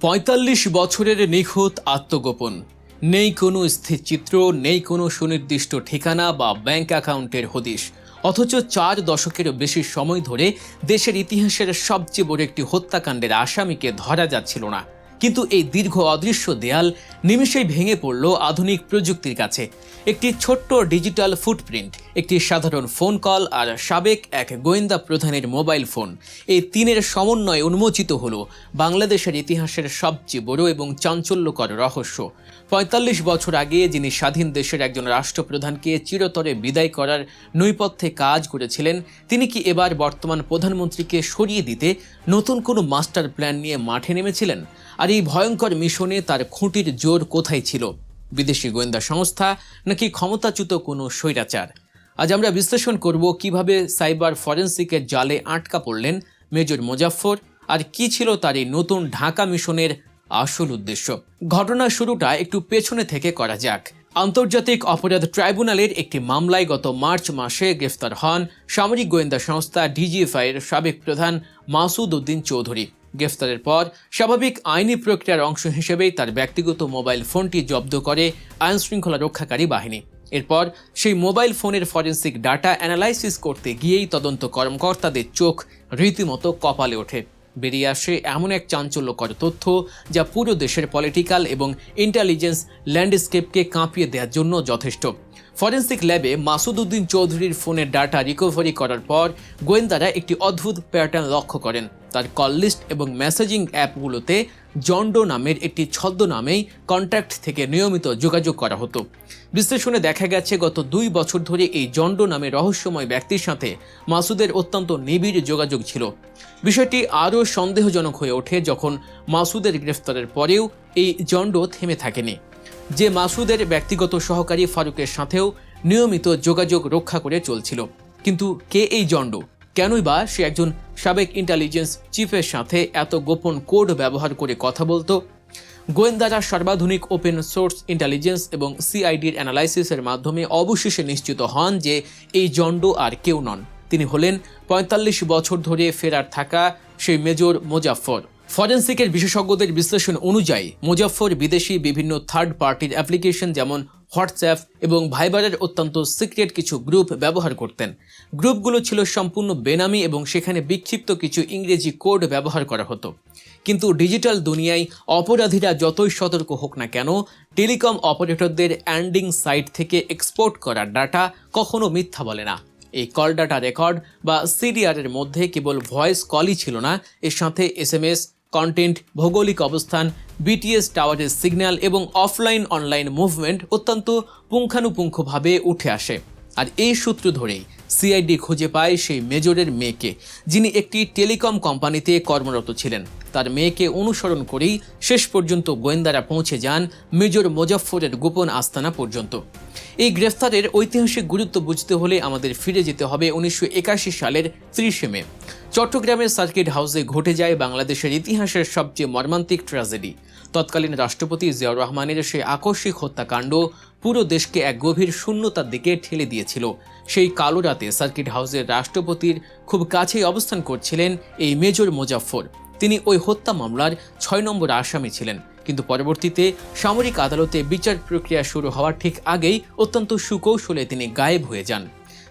৪৫ বছরের নিখুঁত আত্মগোপন, নেই কোনো স্থির চিত্র, নেই কোনো সুনির্দিষ্ট ঠিকানা বা ব্যাংক অ্যাকাউন্টের হদিশ। অথচ ৪ দশকেরও বেশি সময় ধরে দেশের ইতিহাসের সবচেয়ে বড় একটি হত্যাকাণ্ডের আসামিকে ধরা যাচ্ছিল না। কিন্তু এই দীর্ঘ অদৃশ্য দেয়াল নিমেষেই ভেঙে পড়ল আধুনিক প্রযুক্তির কাছে। একটি ছোট্ট ডিজিটাল ফুটপ্রিন্ট, একটি সাধারণ ফোন কল আর সাবেক এক গোয়েন্দা প্রধানের মোবাইল ফোন, এই তিনের সমন্বয়ে উন্মোচিত হলো বাংলাদেশের ইতিহাসের সবচেয়ে বড় এবং চাঞ্চল্যকর রহস্য। ৪৫ বছর আগে যিনি স্বাধীন দেশের একজন রাষ্ট্রপ্রধানকে চিরতরে বিদায় করার নৈপথ্যে কাজ করেছিলেন, তিনি কি এবার বর্তমান প্রধানমন্ত্রীকে সরিয়ে দিতে নতুন কোনো মাস্টার প্ল্যান নিয়ে মাঠে নেমেছিলেন? আর এই ভয়ঙ্কর মিশনে তার খুঁটির জোর কোথায় ছিল? বিদেশি গোয়েন্দা সংস্থা নাকি ক্ষমতাচ্যুত কোনো স্বৈরাচার? আজ আমরা বিশ্লেষণ করব কিভাবে সাইবার ফরেন্সিকের জালে আটকা পড়লেন মেজর মোজাফফর, আর কি ছিল তার এই নতুন ঢাকা মিশনের আসল উদ্দেশ্য। ঘটনার শুরুটা একটু পেছনে থেকে করা যাক। আন্তর্জাতিক অপরাধ ট্রাইব্যুনালের একটি মামলায় গত মার্চ মাসে গ্রেফতার হন সামরিক গোয়েন্দা সংস্থা ডিজিএফআই এর সাবেক প্রধান মাসুদ উদ্দিন চৌধুরী। গ্রেফতারের পর স্বাভাবিক আইনি প্রক্রিয়ার অংশ হিসেবেই তার ব্যক্তিগত মোবাইল ফোনটি জব্দ করে আইনশৃঙ্খলা রক্ষাকারী বাহিনী। এরপর সেই মোবাইল ফোনের ফরেন্সিক ডাটা অ্যানালাইসিস করতে গিয়েই তদন্ত কর্মকর্তাদের চোখ রীতিমতো কপালে ওঠে। বেরিয়ে আসে এমন এক চাঞ্চল্যকর তথ্য যা পুরো দেশের পলিটিক্যাল এবং ইন্টেলিজেন্স ল্যান্ডস্কেপকে কাঁপিয়ে দেওয়ার জন্য যথেষ্ট। ফরেন্সিক ল্যাবে মাসুদ উদ্দিন চৌধুরীর ফোনের ডাটা রিকভারি করার পর গোয়েন্দারা একটি অদ্ভুত প্যাটার্ন লক্ষ্য করেন। তার কল লিস্ট এবং মেসেজিং অ্যাপগুলোতে জন্ডো নামের একটি ছদ্মনামেই কন্ট্যাক্ট থেকে নিয়মিত যোগাযোগ করা হতো। বিশ্লেষণে দেখা গেছে গত 2 বছর ধরে এই জন্ডো নামের রহস্যময় ব্যক্তির সাথে মাসুদের অত্যন্ত নিবিড় যোগাযোগ ছিল। বিষয়টি আরও সন্দেহজনক হয়ে ওঠে যখন মাসুদের গ্রেফতারের পরেও এই জন্ডো থেমে থাকেনি। যে মাসুদের ব্যক্তিগত সহকারী ফারুকের সাথেও নিয়মিত যোগাযোগ রক্ষা করে চলছিল। কিন্তু কে এই জন্ডো? কেনই বা সে একজন সাবেক ইন্টেলিজেন্স চিফের সাথে এত গোপন কোড ব্যবহার করে কথা বলতো? গোয়েন্দারা সর্বাধুনিক ওপেন সোর্স ইন্টেলিজেন্স এবং সিআইডির অ্যানালাইসিসের মাধ্যমে অবশেষে নিশ্চিত হন যে এই জন্ডো আর কেউ নন। তিনি হলেন ৪৫ বছর ধরে ফেরার থাকা সেই মেজর মোজাফফর। ফরেন্সিকের বিশেষজ্ঞদের বিশ্লেষণ অনুযায়ী মোজাফফর বিদেশি বিভিন্ন থার্ড পার্টির অ্যাপ্লিকেশন যেমন হোয়াটসঅ্যাপ এবং ভাইবারের অত্যন্ত সিক্রেট কিছু গ্রুপ ব্যবহার করতেন। গ্রুপগুলো ছিল সম্পূর্ণ বেনামি এবং সেখানে বিক্ষিপ্ত কিছু ইংরেজি কোড ব্যবহার করা হতো। কিন্তু ডিজিটাল দুনিয়ায় অপরাধীরা যতই সতর্ক হোক না কেন, টেলিকম অপারেটরদের অ্যান্ডিং সাইট থেকে এক্সপোর্ট করা ডাটা কখনো মিথ্যা বলে না। এই কল ডাটা রেকর্ড বা সিডিআরের মধ্যে কেবল ভয়েস কলই ছিল না, এর সাথে এসএমএস, কন্টেন্ট, ভৌগোলিক অবস্থান, বিটিএস টাওয়ারের সিগন্যাল এবং অফলাইন অনলাইন মুভমেন্ট অত্যন্ত পুঙ্খানুপুঙ্খভাবে উঠে আসে। আর এই সূত্র ধরেই সিআইডি খুঁজে পায় সেই মেজরের মেয়েকে, যিনি একটি টেলিকম কোম্পানিতে কর্মরত ছিলেন। তার মেয়েকে অনুসরণ করেই শেষ পর্যন্ত গোয়েন্দারা পৌঁছে যান মেজর মোজাফফরের গোপন আস্তানা পর্যন্ত। এই গ্রেফতারের ঐতিহাসিক গুরুত্ব বুঝতে হলে আমাদের ফিরে যেতে হবে ১৯৮১ সালের ৩০ মে। চট্টগ্রামের সার্কিট হাউসে ঘটে যায় বাংলাদেশের ইতিহাসের সবচেয়ে মর্মান্তিক ট্র্যাজেডি। তৎকালীন রাষ্ট্রপতি জিয়াউর রহমানের সেই আকস্মিক হত্যাকাণ্ড পুরো দেশকে এক গভীর শূন্যতার দিকে ঠেলে দিয়েছিল। সেই কালো রাতে সার্কিট হাউসের রাষ্ট্রপতির খুব কাছেই অবস্থান করছিলেন এই মেজর মোজাফফর। তিনি ওই হত্যা মামলার ৬ নম্বর আসামি ছিলেন। কিন্তু পরবর্তীতে সামরিক আদালতে বিচার প্রক্রিয়া শুরু হওয়ার ঠিক আগেই অত্যন্ত সুকৌশলে তিনি গায়েব হয়ে যান।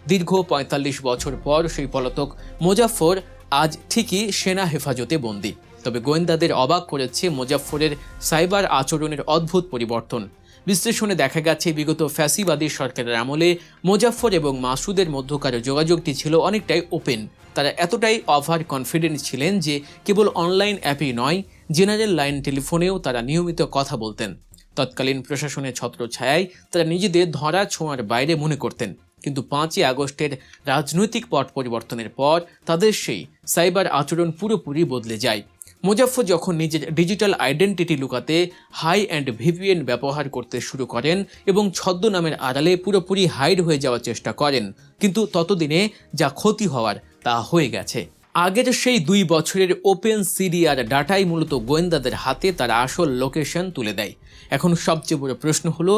দীর্ঘ ৪৫ বছর পর সেই পলাতক মোজাফফর আজ ঠিকই সেনা হেফাজতে বন্দী। তবে গোয়েন্দাদের অবাক করেছে মোজাফফরের সাইবার আচরণের অদ্ভুত পরিবর্তন। বিশ্লেষণে দেখা গেছে বিগত ফ্যাসিবাদী সরকারের আমলে মোজাফফর এবং মাসুদের মধ্যকার যোগাযোগটি ছিল অনেকটাই ওপেন। তারা এতটাই ওভার কনফিডেন্ট ছিলেন যে কেবল অনলাইন অ্যাপই নয়, জেনারেল লাইন টেলিফোনেও তারা নিয়মিত কথা বলতেন। তৎকালীন প্রশাসনের ছত্রছায়ায় তারা নিজেদের ধরা ছোঁয়ার বাইরে মনে করতেন। কিন্তু ৫ই আগস্টের রাজনৈতিক পট পরিবর্তনের পর তাদের সেই সাইবার আচরণ পুরোপুরি বদলে যায়। মোজাফফর যখন নিজের ডিজিটাল আইডেন্টিটি লুকাতে হাই অ্যান্ড ভিপিএন ব্যবহার করতে শুরু করেন এবং ছদ্মনামের আড়ালে পুরোপুরি হাইড হয়ে যাওয়ার চেষ্টা করেন, কিন্তু ততদিনে যা ক্ষতি হওয়ার তা হয়ে গেছে। আগের সেই 2 বছরের ওপেন সিডিআর ডাটাই মূলত গোয়েন্দাদের হাতে তার আসল লোকেশন তুলে দেয়। এখন সবচেয়ে বড় প্রশ্ন হলো,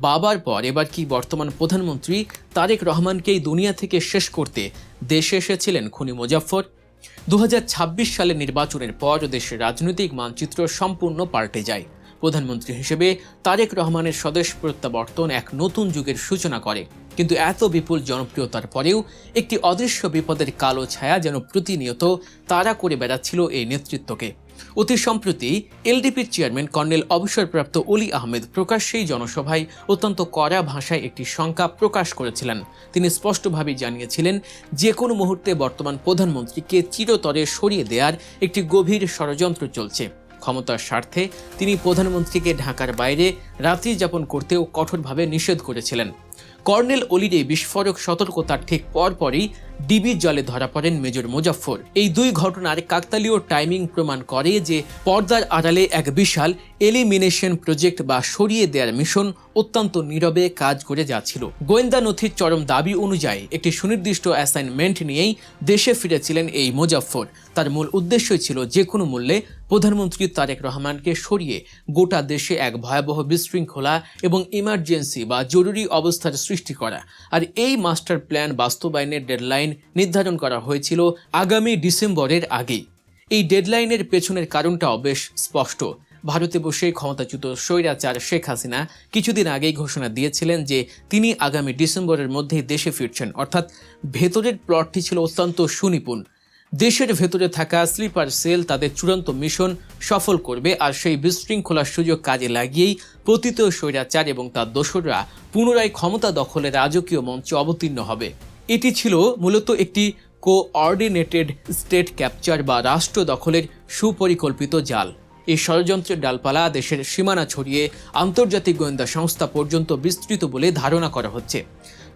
বাবার পর এবার কি বর্তমান প্রধানমন্ত্রী তারেক রহমানকেই দুনিয়া থেকে শেষ করতে দেশে এসেছিলেন খুনি মোজাফফর? 2026 সালে নির্বাচনের পর দেশের রাজনৈতিক মানচিত্র সম্পূর্ণ পাল্টে যায়। প্রধানমন্ত্রী হিসেবে তারেক রহমানের স্বদেশ প্রত্যাবর্তন এক নতুন যুগের সূচনা করে। কিন্তু এত বিপুল জনপ্রিয়তার পরেও একটি অদৃশ্য বিপদের কালো ছায়া যেন প্রতিনিয়ত তাড়া করে বেড়াচ্ছিল এই নেতৃত্বকে। অতি সম্প্রতি এলডিপির চেয়ারম্যান কর্নেল অবসরপ্রাপ্ত অলি আহমেদ প্রকাশ্যেই জনসভায় অত্যন্ত কড়া ভাষায় একটি শঙ্কা প্রকাশ করেছিলেন। তিনি স্পষ্টভাবে জানিয়েছিলেন, যে কোনো মুহূর্তে বর্তমান প্রধানমন্ত্রীকে চিরতরে সরিয়ে দেওয়ার একটি গভীর ষড়যন্ত্র চলছে। ক্ষমতার স্বার্থে তিনি প্রধানমন্ত্রীকে ঢাকার বাইরে রাত্রি যাপন করতেও কঠোরভাবে নিষেধ করেছিলেন। কর্নেল অলির এই বিস্ফোরক সতর্কতার ঠিক পরপরই ডিবির জালে ধরা পড়েন মেজর মোজাফফর। এই দুই ঘটনার কাকতালীয় টাইমিং প্রমাণ করে যে পর্দার আড়ালে এক বিশাল এলিমিনেশন প্রজেক্ট বা সরিয়ে দেওয়ার মিশন অত্যন্ত নীরবে কাজ করে যাচ্ছিল। গোয়েন্দা নথির চরম দাবি অনুযায়ী একটি সুনির্দিষ্ট অ্যাসাইনমেন্ট নিয়েই দেশে ফিরেছিলেন এই মোজাফফর। তার মূল উদ্দেশ্যই ছিল যে কোনো মূল্যে প্রধানমন্ত্রী তারেক রহমানকে সরিয়ে গোটা দেশে এক ভয়াবহ বিশৃঙ্খলা এবং ইমার্জেন্সি বা জরুরি অবস্থার সৃষ্টি করা। আর এই মাস্টার প্ল্যান বাস্তবায়নের ডেডলাইন নির্ধারণ করা হয়েছিল আগামী ডিসেম্বরের আগেই। এই ডেডলাইনের পেছনের কারণটাও বেশ স্পষ্ট। ভারতে বসে ক্ষমতাচ্যুত স্বৈরাচার শেখ হাসিনা কিছুদিন আগেই ঘোষণা দিয়েছিলেন যে তিনি আগামী ডিসেম্বরের মধ্যেই দেশে ফিরছেন। অর্থাৎ ভেতরের প্লটটি ছিল অত্যন্ত সুনিপুণ। দেশের ভেতরে থাকা স্লিপার সেল তাদের চূড়ান্ত মিশন সফল করবে, আর সেই বিশৃঙ্খলার সুযোগ কাজে লাগিয়েই পতিত স্বৈরাচার এবং তার দোসররা পুনরায় ক্ষমতা দখলের রাজকীয় মঞ্চে অবতীর্ণ হবে। এটি ছিল মূলত একটি কোঅর্ডিনেটেড স্টেট ক্যাপচার বা রাষ্ট্র দখলের সুপরিকল্পিত জাল। এই ষড়যন্ত্রের ডালপালা দেশের সীমানা ছড়িয়ে আন্তর্জাতিক গোয়েন্দা সংস্থা পর্যন্ত বিস্তৃত বলে ধারণা করা হচ্ছে।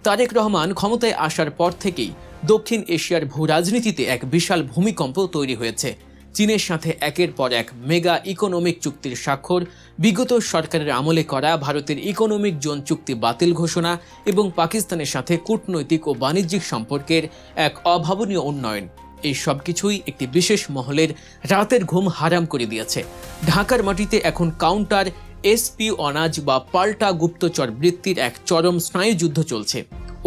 তারেক রহমান ক্ষমতায় আসার পর থেকেই দক্ষিণ এশিয়ার ভূ রাজনীতিতে এক বিশাল ভূমিকম্প তৈরি হয়েছে। চীনের সাথে একের পর এক মেগা ইকোনমিক চুক্তির স্বাক্ষর, বিগত সরকারের আমলে করা ভারতের ইকোনমিক জোন চুক্তি বাতিল ঘোষণা এবং পাকিস্তানের সাথে কূটনৈতিক ও বাণিজ্যিক সম্পর্কের এক অভাবনীয় উন্নয়ন, এই সব কিছুই একটি বিশেষ মহলের রাতের ঘুম হারাম করে দিয়েছে। ঢাকার মাটিতে এখন কাউন্টার এসপিওনাজ বা পাল্টা গুপ্তচর বৃত্তির এক চরম স্নায়ুযুদ্ধ চলছে।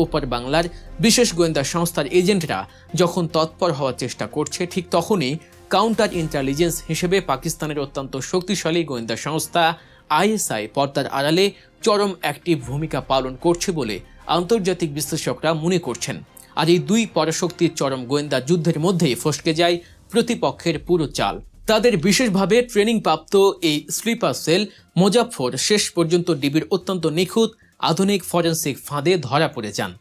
ওপার বাংলার বিশেষ গোয়েন্দা সংস্থার এজেন্টরা যখন তৎপর হওয়ার চেষ্টা করছে, ঠিক তখনই কাউন্টার ইন্টেলিজেন্স হিসেবে পাকিস্তানের অত্যন্ত শক্তিশালী গোয়েন্দা সংস্থা আইএসআই পর্দার আড়ালে চরম অ্যাক্টিভ ভূমিকা পালন করছে বলে আন্তর্জাতিক বিশ্লেষকরা মনে করছেন। আর এই দুই পরাশক্তির চরম গোয়েন্দা যুদ্ধের মধ্যেই ফসকে যায় প্রতিপক্ষের পুরো চাল। তাদের বিশেষভাবে ট্রেনিং প্রাপ্ত এই স্লিপার সেল মোজাফফর শেষ পর্যন্ত ডিবির অত্যন্ত নিখুঁত আধুনিক ফরেন্সিক ফাঁদে ধরা পড়ে যান।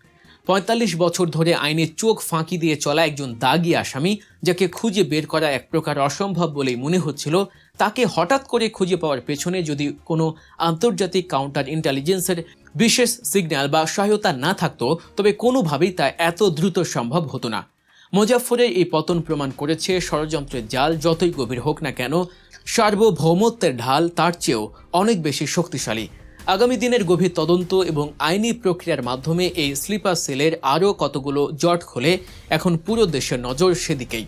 ৪৫ বছর ধরে আইনের চোখ ফাঁকি দিয়ে চলা একজন দাগী আসামি, যাকে খুঁজে বের করা এক প্রকার অসম্ভব বলেই মনে হচ্ছিল, তাকে হঠাৎ করে খুঁজে পাওয়ার পেছনে যদি কোনো আন্তর্জাতিক কাউন্টার ইন্টেলিজেন্সের বিশেষ সিগন্যাল বা সহায়তা না থাকতো, তবে কোনোভাবেই তা এত দ্রুত সম্ভব হতো না। মোজাফফরের এই পতন প্রমাণ করেছে ষড়যন্ত্রের জাল যতই গভীর হোক না কেন, সার্বভৌমত্বের ঢাল তার চেয়েও অনেক বেশি শক্তিশালী। আগামী দিনের গভীর তদন্ত এবং আইনি প্রক্রিয়ার মাধ্যমে এই স্লিপার সেলের আরও কতগুলো জট খোলে, এখন পুরো দেশের নজর সেদিকেই।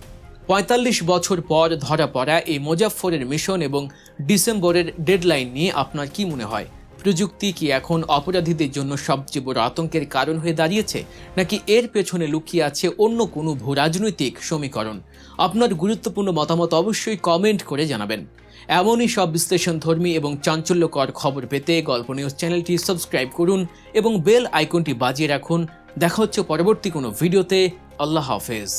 ৪৫ বছর পর ধরা পড়া এই মোজাফফরের মিশন এবং ডিসেম্বরের ডেডলাইন নিয়ে আপনার কি মনে হয়? প্রযুক্তি কি এখন অপরাধীদের জন্য সবচেয়ে বড় আতঙ্কের কারণ হয়ে দাঁড়িয়েছে, নাকি এর পেছনে লুকিয়ে আছে অন্য কোনো ভূ রাজনৈতিক সমীকরণ? আপনার গুরুত্বপূর্ণ মতামত অবশ্যই কমেন্ট করে জানাবেন। এমনই সব বিশ্লেষণধর্মী এবং চাঞ্চল্যকর খবর পেতে গল্প নিউজ চ্যানেলটি সাবস্ক্রাইব করুন এবং বেল আইকনটি বাজিয়ে রাখুন। দেখা হচ্ছে পরবর্তী কোনো ভিডিওতে। আল্লাহ হাফেজ।